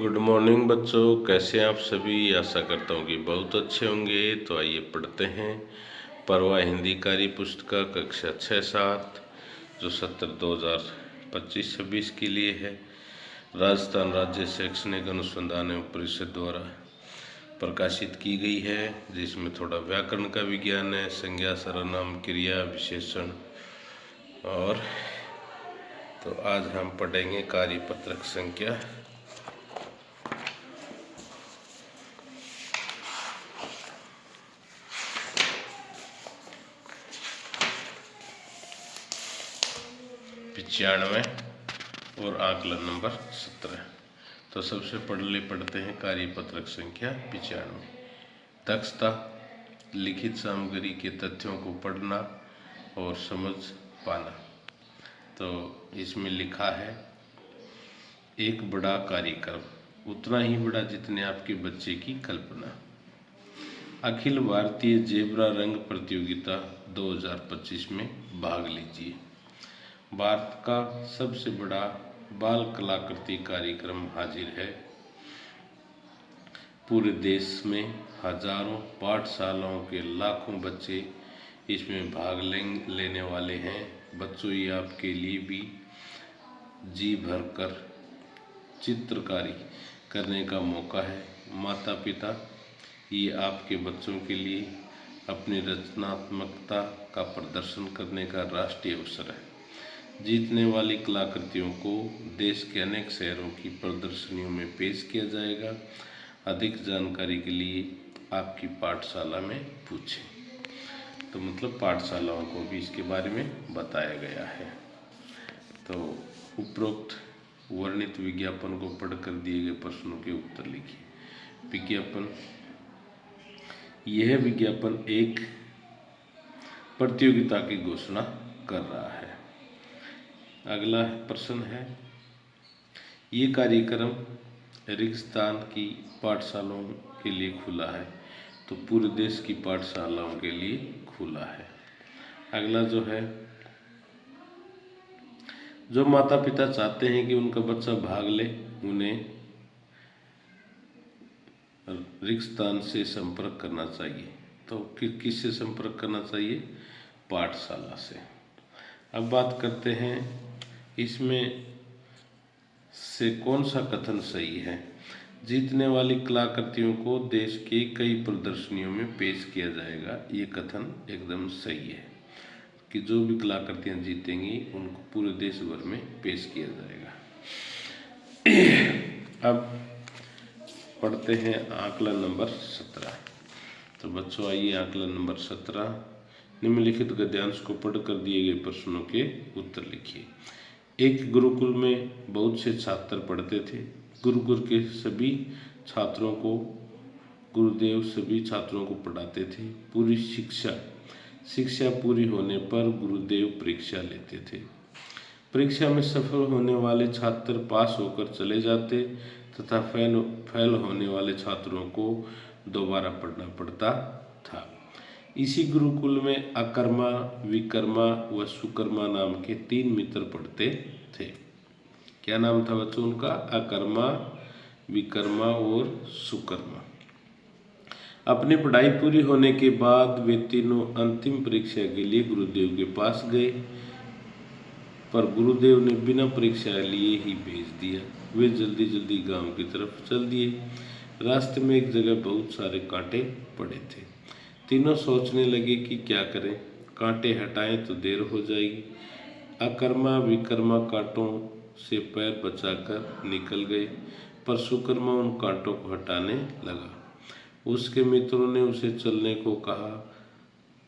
Good morning बच्चों, कैसे हैं आप सभी। आशा करता हूँ कि बहुत अच्छे होंगे। तो आइए पढ़ते हैं परवा हिंदी कार्य पुस्तिका कक्षा 6-7 जो सत्र 2025-26 के लिए है। राजस्थान राज्य शैक्षणिक अनुसंधान एवं परिषद द्वारा प्रकाशित की गई है, जिसमें थोड़ा व्याकरण का विज्ञान है, संज्ञा, सर्वनाम, क्रिया, विशेषण। और तो आज हम पढ़ेंगे कार्यपत्रक संख्या 95 और आकलन नंबर 17। तो सबसे पढ़ते हैं कार्यपत्रक संख्या 95। दक्षता, लिखित सामग्री के तथ्यों को पढ़ना और समझ पाना। तो इसमें लिखा है, एक बड़ा कार्यक्रम उतना ही बड़ा जितने आपके बच्चे की कल्पना। अखिल भारतीय जेब्रा रंग प्रतियोगिता 2025 में भाग लीजिए। भारत का सबसे बड़ा बाल कलाकृति कार्यक्रम हाजिर है। पूरे देश में हजारों पाठशालाओं के लाखों बच्चे इसमें भाग लेने वाले हैं। बच्चों, ये आपके लिए भी जी भर कर चित्रकारी करने का मौका है। माता पिता, ये आपके बच्चों के लिए अपनी रचनात्मकता का प्रदर्शन करने का राष्ट्रीय अवसर है। जीतने वाली कलाकृतियों को देश के अनेक शहरों की प्रदर्शनियों में पेश किया जाएगा। अधिक जानकारी के लिए आपकी पाठशाला में पूछें। तो मतलब पाठशालाओं को भी इसके बारे में बताया गया है। तो उपरोक्त वर्णित विज्ञापन को पढ़कर दिए गए प्रश्नों के उत्तर लिखिए। विज्ञापन, यह विज्ञापन एक प्रतियोगिता की घोषणा कर रहा है। अगला प्रश्न है, ये कार्यक्रम रेगिस्तान की पाठशालाओं के लिए खुला है। तो पूरे देश की पाठशालाओं के लिए खुला है। अगला जो है, जो माता पिता चाहते हैं कि उनका बच्चा भाग ले, उन्हें रेगिस्तान से संपर्क करना चाहिए। तो किससे संपर्क करना चाहिए? पाठशाला से। अब बात करते हैं, इसमें से कौन सा कथन सही है? जीतने वाली कलाकृतियों को देश के कई प्रदर्शनियों में पेश किया जाएगा। ये कथन एकदम सही है कि जो भी कलाकृतियाँ जीतेंगी उनको पूरे देश भर में पेश किया जाएगा। अब पढ़ते हैं आकलन नंबर 17। तो बच्चों, आइए आकलन नंबर 17। निम्नलिखित गद्यांश को पढ़कर दिए गए प्रश्नों के उत्तर लिखिए। एक गुरुकुल में बहुत से छात्र पढ़ते थे। गुरुकुल के सभी छात्रों को गुरुदेव सभी छात्रों को पढ़ाते थे। पूरी शिक्षा पूरी होने पर गुरुदेव परीक्षा लेते थे। परीक्षा में सफल होने वाले छात्र पास होकर चले जाते तथा फेल होने वाले छात्रों को दोबारा पढ़ना पड़ता था। इसी गुरुकुल में अकर्मा, विकर्मा व सुकर्मा नाम के 3 मित्र पढ़ते थे। क्या नाम था बच्चों उनका? अकर्मा, विकर्मा और सुकर्मा। अपनी पढ़ाई पूरी होने के बाद वे तीनों अंतिम परीक्षा के लिए गुरुदेव के पास गए, पर गुरुदेव ने बिना परीक्षा लिए ही भेज दिया। वे जल्दी जल्दी गांव की तरफ चल दिए। रास्ते में एक जगह बहुत सारे कांटे पड़े थे। तीनों सोचने लगे कि क्या करें, कांटे हटाएं तो देर हो जाएगी। अकर्मा विकर्मा कांटों से पैर बचाकर निकल गए, पर सुकर्मा उन कांटों को हटाने लगा। उसके मित्रों ने उसे चलने को कहा,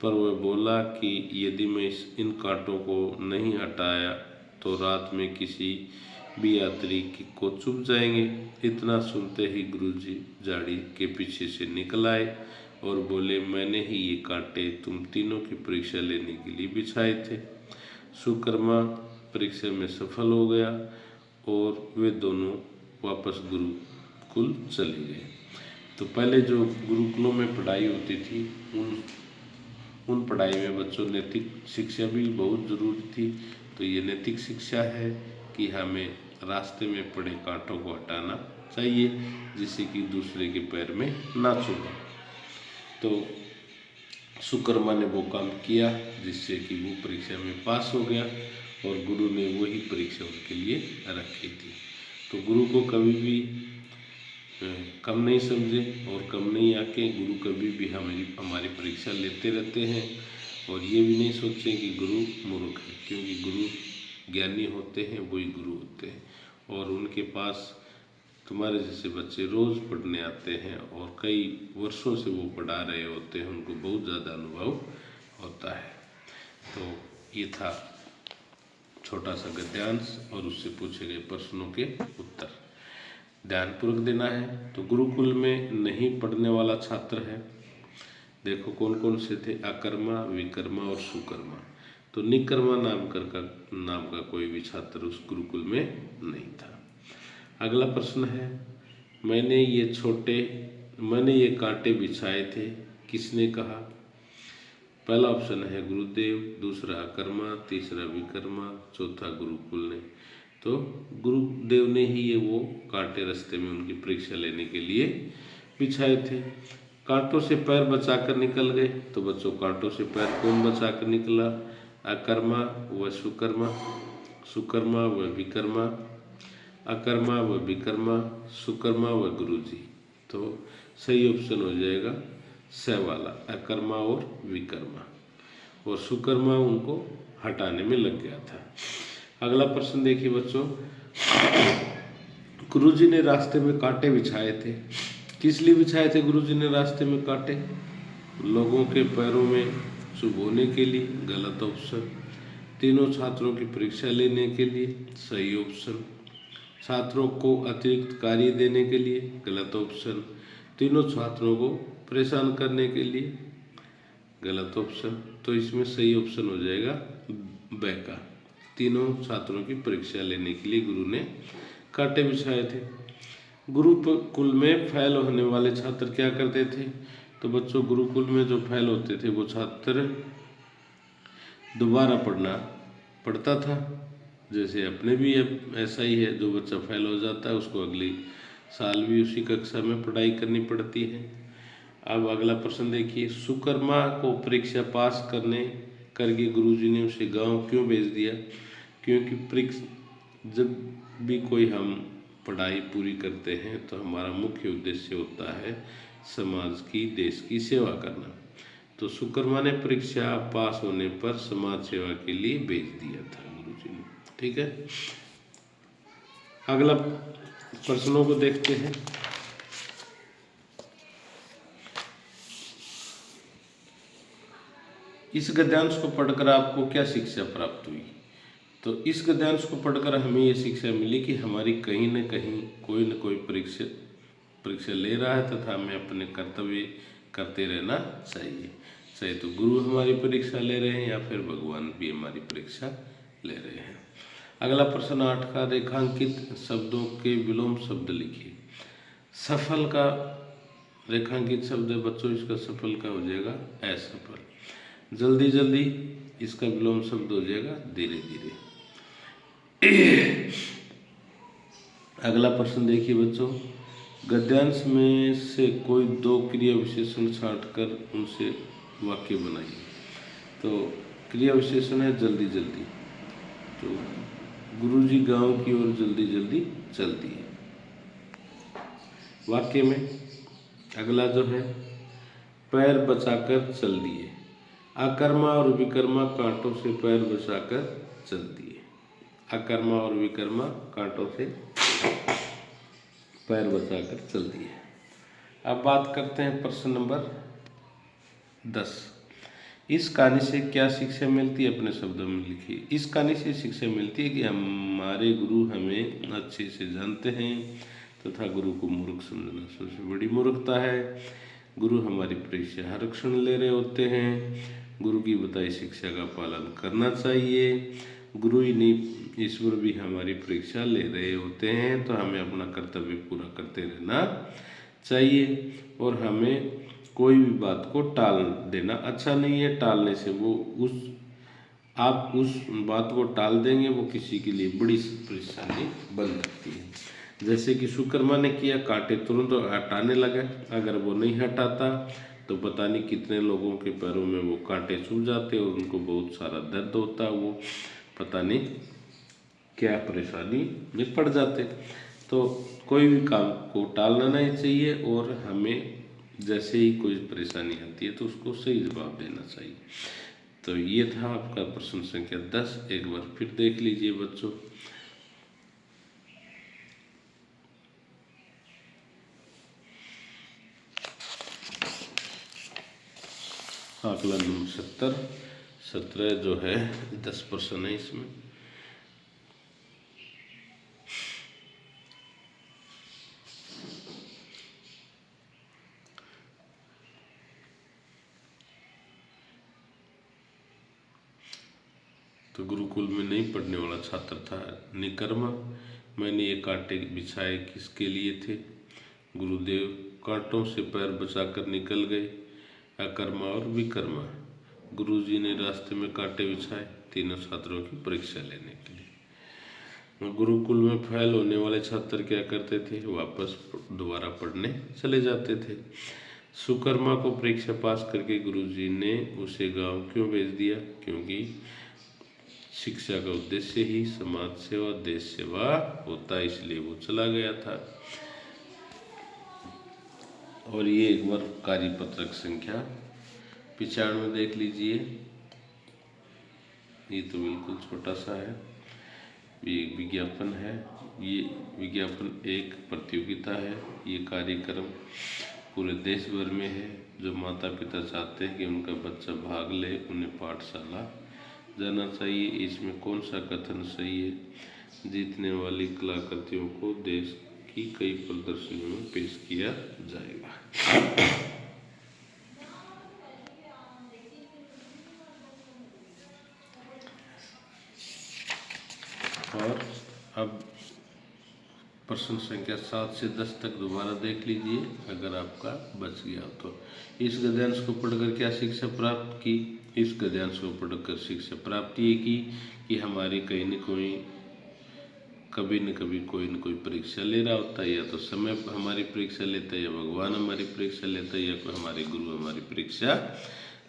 पर वह बोला कि यदि मैं इन कांटों को नहीं हटाया तो रात में किसी भी यात्री को चुभ जाएंगे। इतना सुनते ही गुरुजी झाड़ी के पीछे से निकल आए और बोले, मैंने ही ये कांटे तुम तीनों की परीक्षा लेने के लिए बिछाए थे। सुकर्मा परीक्षा में सफल हो गया और वे दोनों वापस गुरुकुल चले गए। तो पहले जो गुरुकुलों में पढ़ाई होती थी, उन पढ़ाई में बच्चों नैतिक शिक्षा भी बहुत ज़रूरी थी। तो ये नैतिक शिक्षा है कि हमें रास्ते में पड़े कांटों को हटाना चाहिए जिससे कि दूसरे के पैर में ना चुभे। तो सुकर्मा ने वो काम किया जिससे कि वो परीक्षा में पास हो गया और गुरु ने वही परीक्षा उनके लिए रखी थी। तो गुरु को कभी भी कम नहीं समझे और कम नहीं आके गुरु कभी भी हमारी परीक्षा लेते रहते हैं। और ये भी नहीं सोचें कि गुरु मूर्ख है, क्योंकि गुरु ज्ञानी होते हैं, वही गुरु होते हैं। और उनके पास तुम्हारे जैसे बच्चे रोज़ पढ़ने आते हैं और कई वर्षों से वो पढ़ा रहे होते हैं, उनको बहुत ज़्यादा अनुभव होता है। तो ये था छोटा सा गद्यांश और उससे पूछे गए प्रश्नों के उत्तर। ध्यानपूर्वक देना है। तो गुरुकुल में नहीं पढ़ने वाला छात्र है, देखो कौन कौन से थे, अकर्मा, विकर्मा और सुकर्मा। तो निकर्मा नाम का कोई भी छात्र उस गुरुकुल में नहीं था। अगला प्रश्न है, मैंने ये कांटे बिछाए थे, किसने कहा? पहला ऑप्शन है गुरुदेव, दूसरा अकर्मा, तीसरा विकर्मा, चौथा गुरुकुल ने। तो गुरुदेव ने ही ये वो कांटे रास्ते में उनकी परीक्षा लेने के लिए बिछाए थे। कांटों से पैर बचाकर निकल गए। तो बच्चों कांटों से पैर कौन बचाकर निकला? अकर्मा व सुकर्मा, सुकर्मा व विकर्मा, अकर्मा व विकर्मा, सुकर्मा व गुरुजी। तो सही ऑप्शन हो जाएगा स वाला, अकर्मा और विकर्मा। और सुकर्मा उनको हटाने में लग गया था। अगला प्रश्न देखिए बच्चों, गुरुजी ने रास्ते में कांटे बिछाए थे, किस लिए बिछाए थे गुरुजी ने रास्ते में कांटे? लोगों के पैरों में चुभोने के लिए, गलत ऑप्शन। तीनों छात्रों की परीक्षा लेने के लिए, सही ऑप्शन। छात्रों को अतिरिक्त कार्य देने के लिए, गलत ऑप्शन। तीनों छात्रों को परेशान करने के लिए, गलत ऑप्शन। तो इसमें सही ऑप्शन हो जाएगा ब का। तीनों छात्रों की परीक्षा लेने के लिए गुरु ने कांटे बिछाए थे। गुरुकुल में फेल होने वाले छात्र क्या करते थे? तो बच्चों गुरुकुल में जो फेल होते थे वो छात्र दोबारा पढ़ता था। जैसे अपने भी अब ऐसा ही है, जो बच्चा फेल हो जाता है उसको अगली साल भी उसी कक्षा में पढ़ाई करनी पड़ती है। अब अगला प्रश्न देखिए, सुकर्मा को परीक्षा पास करके गुरुजी ने उसे गांव क्यों भेज दिया? क्योंकि जब भी कोई हम पढ़ाई पूरी करते हैं तो हमारा मुख्य उद्देश्य होता है समाज की, देश की सेवा करना। तो सुकर्मा ने परीक्षा पास होने पर समाज सेवा के लिए भेज दिया था गुरुजी ने। ठीक है, अगला प्रश्नों को देखते हैं। इस गद्यांश को पढ़कर आपको क्या शिक्षा प्राप्त हुई? तो इस गद्यांश को पढ़कर हमें ये शिक्षा मिली कि हमारी कहीं न कहीं कोई न कोई परीक्षा ले रहा है तथा हमें अपने कर्तव्य करते रहना चाहिए। चाहे तो गुरु हमारी परीक्षा ले रहे हैं या फिर भगवान भी हमारी परीक्षा ले रहे हैं। अगला प्रश्न 8 का, रेखांकित शब्दों के विलोम शब्द लिखिए। सफल का रेखांकित शब्द है बच्चों, इसका सफल का हो जाएगा असफल। जल्दी जल्दी, इसका विलोम शब्द हो जाएगा धीरे धीरे। अगला प्रश्न देखिए बच्चों, गद्यांश में से कोई 2 क्रिया विशेषण छांटकर उनसे वाक्य बनाइए। तो क्रिया विशेषण है जल्दी जल्दी। तो गुरुजी गांव की ओर जल्दी जल्दी चल दिए। वाक्य में अगला जो है, पैर बचाकर चल दिए। अकर्मा और विकर्मा कांटों से पैर बचाकर चल दिए। अकर्मा और विकर्मा कांटों से पैर बचाकर चल दिए। अब बात करते हैं प्रश्न नंबर 10। इस कहानी से क्या शिक्षा मिलती है? अपने शब्दों में लिखिए। इस कहानी से शिक्षा मिलती है कि हमारे गुरु हमें अच्छे से जानते हैं तथा गुरु को मूर्ख समझना सबसे बड़ी मूर्खता है। गुरु हमारी परीक्षा हर क्षण ले रहे होते हैं। गुरु की बताई शिक्षा का पालन करना चाहिए। गुरु ही नहीं, ईश्वर भी हमारी परीक्षा ले रहे होते हैं, तो हमें अपना कर्तव्य पूरा करते रहना चाहिए। और हमें कोई भी बात को टाल देना अच्छा नहीं है। टालने से आप उस बात को टाल देंगे, वो किसी के लिए बड़ी परेशानी बन सकती है। जैसे कि सुकर्मा ने किया, कांटे तुरंत हटाने लगे। अगर वो नहीं हटाता तो पता नहीं कितने लोगों के पैरों में वो कांटे चुभ जाते और उनको बहुत सारा दर्द होता, वो पता नहीं क्या परेशानी में पड़ जाते। तो कोई भी काम को टालना नहीं चाहिए और हमें जैसे ही कोई परेशानी आती है तो उसको सही जवाब देना चाहिए। तो ये था आपका प्रश्न संख्या 10। एक बार फिर देख लीजिए बच्चों। आकलन नंबर 17 जो है 10 प्रश्न है इसमें। तो गुरुकुल में नहीं पढ़ने वाला छात्र था निकर्मा। मैंने ये कांटे बिछाए किसके लिए थे? गुरुदेव कांटों से पैर बचाकर निकल गए। अकर्मा और विकर्मा। गुरुजी ने रास्ते में कांटे बिछाए तीनों छात्रों की परीक्षा लेने के लिए। गुरुकुल में फेल होने वाले छात्र क्या करते थे? वापस दोबारा पढ़ने चले जाते थे। सुकर्मा को परीक्षा पास करके गुरुजी ने उसे गांव क्यों भेज दिया? क्योंकि शिक्षा का उद्देश्य ही समाज सेवा देश सेवा होता है, इसलिए वो चला गया था। और ये एक बार कार्यपत्रक संख्या 95 देख लीजिए। ये तो बिल्कुल छोटा सा है, ये एक विज्ञापन है। ये विज्ञापन एक प्रतियोगिता है। ये कार्यक्रम पूरे देश भर में है। जो माता पिता चाहते हैं कि उनका बच्चा भाग ले, उन्हें पाठशाला जाना चाहिए। इसमें कौन सा कथन सही है? जीतने वाली कलाकृतियों को देश की कई प्रदर्शनियों में पेश किया जाएगा। और अब प्रश्न संख्या 7 से 10 तक दोबारा देख लीजिए अगर आपका बच गया तो। इस गद्यांश को पढ़कर क्या शिक्षा प्राप्त की? इस गद्यांश को पढ़कर शिक्षा प्राप्त ये की कि हमारी कहीं न कोई कभी न कभी कोई न कोई परीक्षा ले रहा होता है। या तो समय हमारी परीक्षा लेता है, या भगवान हमारी परीक्षा लेता है, या कोई हमारे गुरु हमारी परीक्षा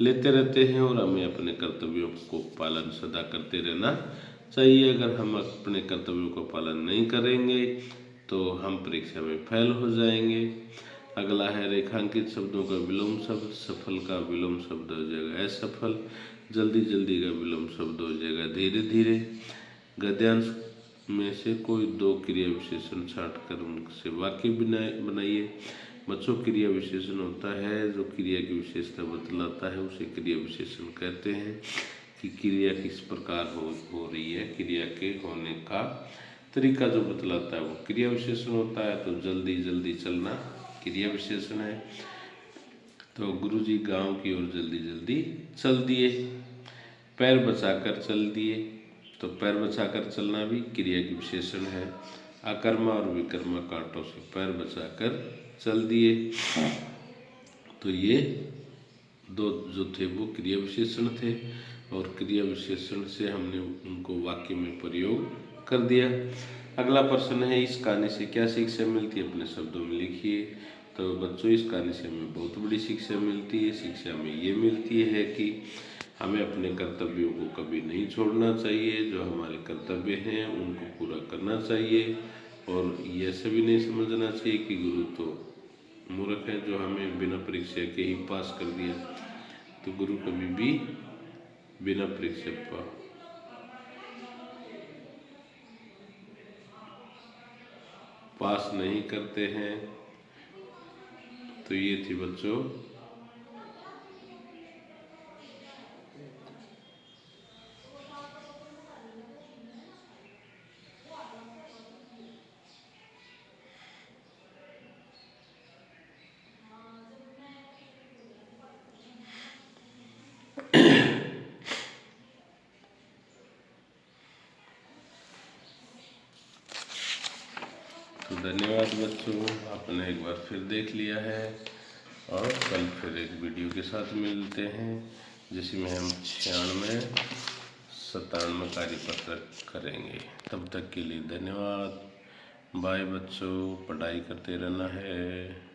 लेते रहते हैं। और हमें अपने कर्तव्यों को पालन सदा करते रहना चाहिए। अगर हम अपने कर्तव्यों का पालन नहीं करेंगे तो हम परीक्षा में फेल हो जाएंगे। अगला है रेखांकित शब्दों का विलोम शब्द। सफल का विलोम शब्द हो जाएगा असफल। जल्दी जल्दी का विलोम शब्द हो जाएगा धीरे धीरे। गद्यांश में से कोई दो क्रिया विशेषण छांटकर उनसे वाक्य बनाइए। बच्चों, क्रिया विशेषण होता है जो क्रिया की विशेषता बतलाता है, उसे क्रिया विशेषण कहते हैं। कि क्रिया किस प्रकार हो रही है, क्रिया के होने का तरीका जो बतलाता है वो क्रिया विशेषण होता है। तो जल्दी जल्दी चलना क्रिया विशेषण है। तो गुरुजी गांव की ओर जल्दी जल्दी चल दिए। पैर बचाकर चल दिए, तो पैर बचाकर चलना भी क्रिया की विशेषण है। अकर्मा और विकर्मा कांटों से पैर बचाकर चल दिए। तो ये दो जो थे वो क्रिया विशेषण थे और क्रिया विशेषण से हमने उनको वाक्य में प्रयोग कर दिया। अगला प्रश्न है, इस कहानी से क्या शिक्षा मिलती है? अपने शब्दों में लिखिए। तो बच्चों, इस कहानी से हमें बहुत बड़ी शिक्षा मिलती है। शिक्षा में ये मिलती है कि हमें अपने कर्तव्यों को कभी नहीं छोड़ना चाहिए। जो हमारे कर्तव्य हैं उनको पूरा करना चाहिए। और यह सभी नहीं समझना चाहिए कि गुरु तो मूर्ख है जो हमें बिना परीक्षा के ही पास कर दिया। तो गुरु कभी भी बिना परीक्षा पास नहीं करते हैं। तो ये थी बच्चों तो धन्यवाद बच्चों, आपने एक बार फिर देख लिया है। और कल फिर एक वीडियो के साथ मिलते हैं जिसमें हम 96, 97 कार्यपत्र करेंगे। तब तक के लिए धन्यवाद। बाय बच्चों, पढ़ाई करते रहना है।